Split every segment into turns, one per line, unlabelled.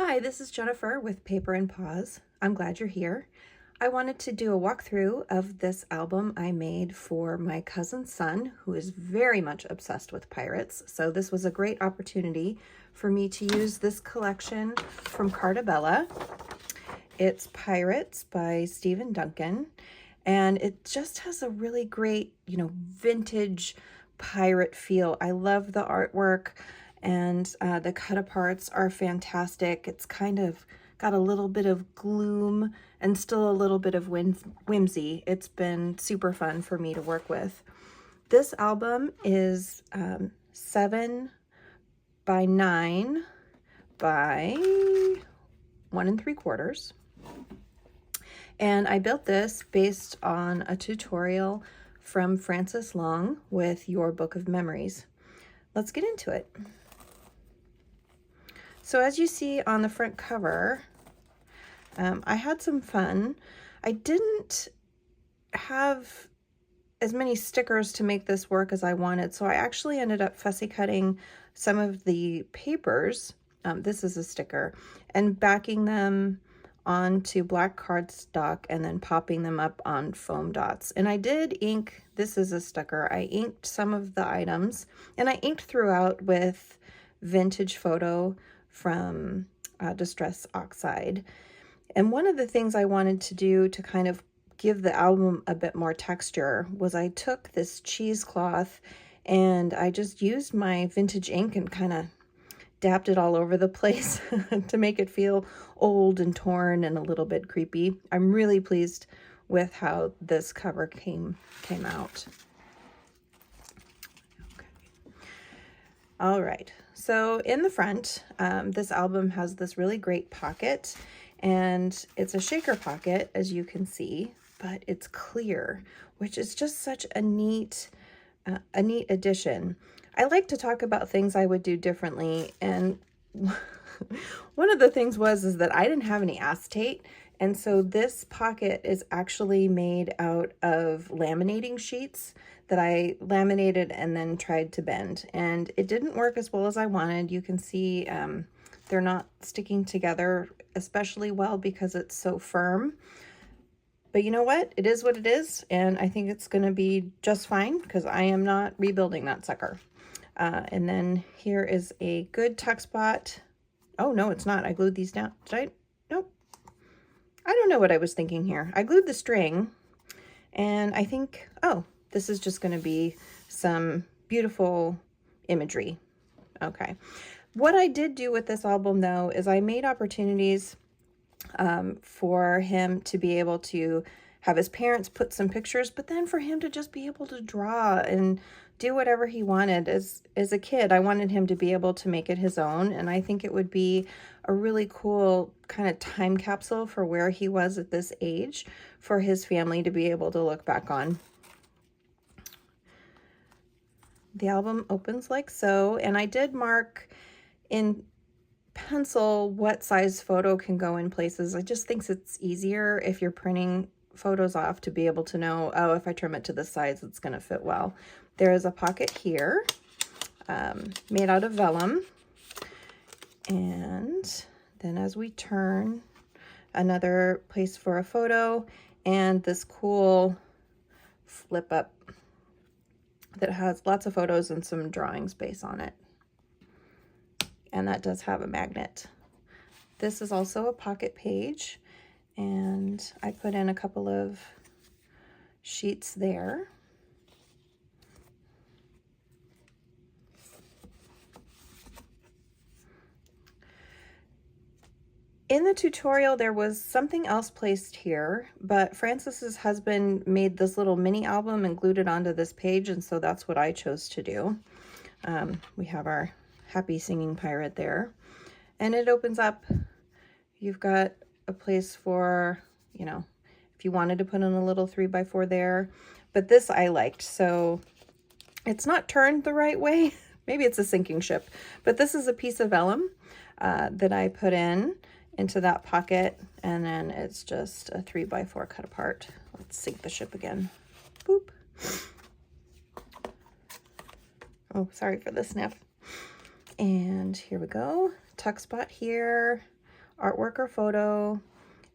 Hi, this is Jennifer with Paper and Paws. I'm glad you're here. I wanted to do a walkthrough of this album I made for my cousin's son, who is very much obsessed with pirates. So this was a great opportunity for me to use this collection from Carta. It's Pirates by Stephen Duncan, and it just has a really great, vintage pirate feel. I love the artwork, and the cut-aparts are fantastic. It's kind of got a little bit of gloom and still a little bit of whimsy. It's been super fun for me to work with. This album is 7 by 9 by 1 3/4. And I built this based on a tutorial from Frances Long with Your Book of Memories. Let's get into it. So as you see on the front cover, I had some fun. I didn't have as many stickers to make this work as I wanted, so I actually ended up fussy cutting some of the papers. This is a sticker, and backing them onto black cardstock and then popping them up on foam dots. And I did ink, this is a sticker, I inked some of the items, and I inked throughout with vintage photo from Distress Oxide. And one of the things I wanted to do to kind of give the album a bit more texture was I took this cheesecloth and I just used my vintage ink and kind of dabbed it all over the place to make it feel old and torn and a little bit creepy. I'm really pleased with how this cover came out. Okay. All right, so in the front, this album has this really great pocket, and it's a shaker pocket, as you can see, but it's clear, which is just such a neat addition. I like to talk about things I would do differently, and one of the things is that I didn't have any acetate, and so this pocket is actually made out of laminating sheets that I laminated and then tried to bend, and it didn't work as well as I wanted. You can see they're not sticking together especially well because it's so firm. But you know what? It is what it is, and I think it's going to be just fine because I am not rebuilding that sucker. And then here is a good tuck spot. Oh, no, it's not. I glued these down. Did I? Nope. I don't know what I was thinking here. I glued the string, and I think, oh, this is just going to be some beautiful imagery. Okay. What I did do with this album, though, is I made opportunities for him to be able to have his parents put some pictures, but then for him to just be able to draw and do whatever he wanted. As a kid, I wanted him to be able to make it his own, and I think it would be a really cool kind of time capsule for where he was at this age for his family to be able to look back on. The album opens like so, and I did mark in pencil what size photo can go in places. I just think it's easier if you're printing photos off to be able to know, oh, if I trim it to this size, it's going to fit well. There is a pocket here made out of vellum, and then as we turn, another place for a photo, and this cool flip up that has lots of photos and some drawing space on it. And that does have a magnet. This is also a pocket page, and I put in a couple of sheets there. In the tutorial, there was something else placed here, but Frances's husband made this little mini album and glued it onto this page, and so that's what I chose to do. We have our happy singing pirate there, and it opens up. You've got a place for, if you wanted to put in a little 3x4 there, but this I liked. So it's not turned the right way. Maybe it's a sinking ship, but this is a piece of vellum that I put into that pocket, and then it's just a 3x4 cut apart. Let's sink the ship again. Boop. Oh, sorry for the sniff. And here we go. Tuck spot here. artwork or photo.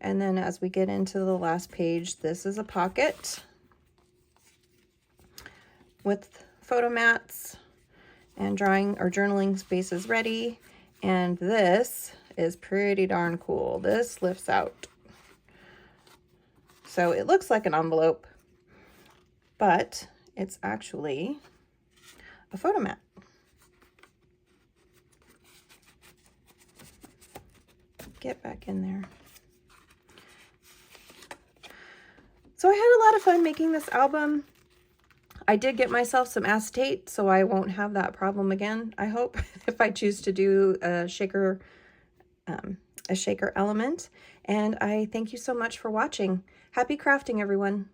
And then as we get into the last page, this is a pocket with photo mats and drawing or journaling spaces ready. And this is pretty darn cool. This lifts out. So it looks like an envelope, but it's actually a photo mat. Get back in there. So I had a lot of fun making this album. I did get myself some acetate, so I won't have that problem again, I hope, if I choose to do a shaker element. And I thank you so much for watching. Happy crafting, everyone.